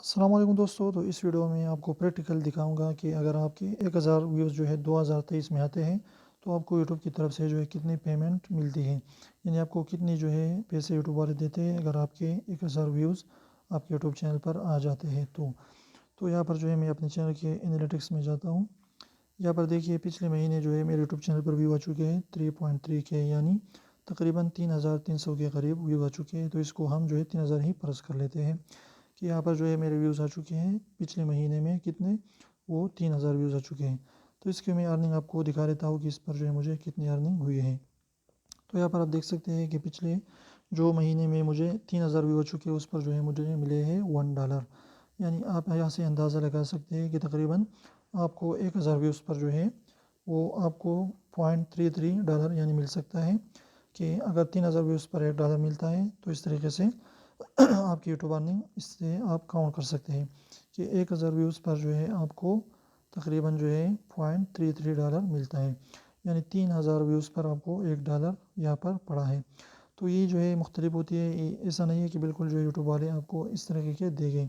السلام علیکم دوستو، تو اس ویڈیو میں آپ کو پریکٹیکل دکھاؤں گا کہ اگر آپ کے 1000 ویوز جو ہے 2023 میں آتے ہیں تو آپ کو یوٹیوب کی طرف سے جو ہے کتنی پیمنٹ ملتی ہے، یعنی آپ کو کتنی جو ہے پیسے یوٹیوب والے دیتے ہیں اگر آپ کے 1000 ویوز آپ کے یوٹیوب چینل پر آ جاتے ہیں تو یہاں پر جو ہے میں اپنے چینل کے انالیٹکس میں جاتا ہوں۔ یہاں پر دیکھیے پچھلے مہینے جو ہے میرے یوٹیوب چینل پر ویو آ چکے ہیں 3.3 کے، یعنی تقریباً 3300 کے قریب ویو آ چکے ہیں۔ تو اس کو ہم جو ہے 3000 ہی فرض کر لیتے ہیں کہ یہاں پر جو ہے میرے ویوز آ چکے ہیں پچھلے مہینے میں کتنے، وہ 3000 ویوز آ چکے ہیں۔ تو اس کے میں ارننگ آپ کو دکھا دیتا ہوں کہ اس پر جو ہے مجھے کتنی ارننگ ہوئی ہے۔ تو یہاں پر آپ دیکھ سکتے ہیں کہ پچھلے جو مہینے میں مجھے 3000 ویو آ چکے ہیں اس پر جو ہے مجھے ملے ہیں $1، یعنی آپ یہاں سے اندازہ لگا سکتے ہیں کہ تقریباً آپ کو 1000 ویوز پر جو ہے وہ آپ کو $0.33 یعنی مل سکتا ہے کہ اگر 3000 ویوز پر $1 ملتا ہے تو اس طریقے سے آپ کی یوٹیوب ارننگ اس سے آپ کاؤنٹ کر سکتے ہیں کہ 1000 ویوز پر جو ہے آپ کو تقریباً جو ہے $0.33 ملتا ہے، یعنی 3000 ویوز پر آپ کو $1 یہاں پر پڑا ہے۔ تو یہ جو ہے مختلف ہوتی ہے، ایسا نہیں ہے کہ بالکل جو ہے یوٹیوب والے آپ کو اس طریقے کے دے گئے،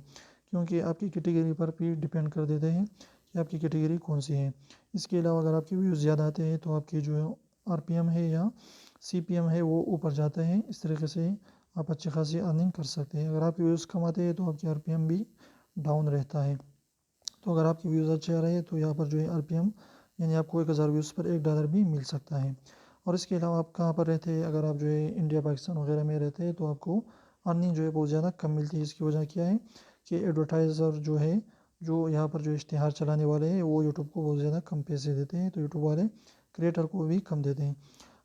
کیونکہ آپ کی کیٹیگری پر بھی ڈپینڈ کر دیتے ہیں کہ آپ کی کیٹیگری کون سی ہے۔ اس کے علاوہ اگر آپ کے ویوز زیادہ آتے ہیں تو آپ کی جو آر پی ایم ہے یا سی پی ایم ہے وہ اوپر جاتا ہے، اس طریقے سے آپ اچھی خاصی ارننگ کر سکتے ہیں۔ اگر آپ کے ویوز کم آتے ہیں تو آپ کی آر پی ایم بھی ڈاؤن رہتا ہے۔ تو اگر آپ کے ویوز اچھے آ رہے ہیں تو یہاں پر جو ہے آر پی ایم یعنی آپ کو 1000 ویوز پر $1 بھی مل سکتا ہے۔ اور اس کے علاوہ آپ کہاں پر رہتے ہیں، اگر آپ جو ہے انڈیا پاکستان وغیرہ میں رہتے ہیں تو آپ کو ارننگ جو ہے بہت زیادہ کم ملتی ہے۔ اس کی وجہ کیا ہے کہ ایڈورٹائزر جو ہے، جو یہاں پر جو اشتہار چلانے والے ہیں، وہ یوٹیوب کو بہت زیادہ کم پیسے دیتے ہیں، تو یوٹیوب والے کریٹر کو بھی کم دیتے ہیں۔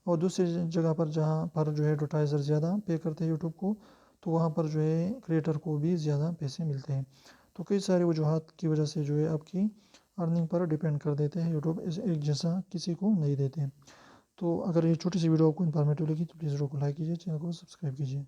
اور دوسری جگہ پر جہاں پر جو ہے ایڈورٹائزر زیادہ پے کرتے ہیں یوٹیوب کو، تو وہاں پر جو ہے کریٹر کو بھی زیادہ پیسے ملتے ہیں۔ تو کئی سارے وجوہات کی وجہ سے جو ہے آپ کی ارننگ پر ڈپینڈ کر دیتے ہیں، یوٹیوب ایک جیسا کسی کو نہیں دیتے۔ تو اگر یہ چھوٹی سی ویڈیو آپ کو انفارمیٹیو لگی تو پلیز ویڈیو کو لائک کیجیے، چینل کو سبسکرائب کیجیے۔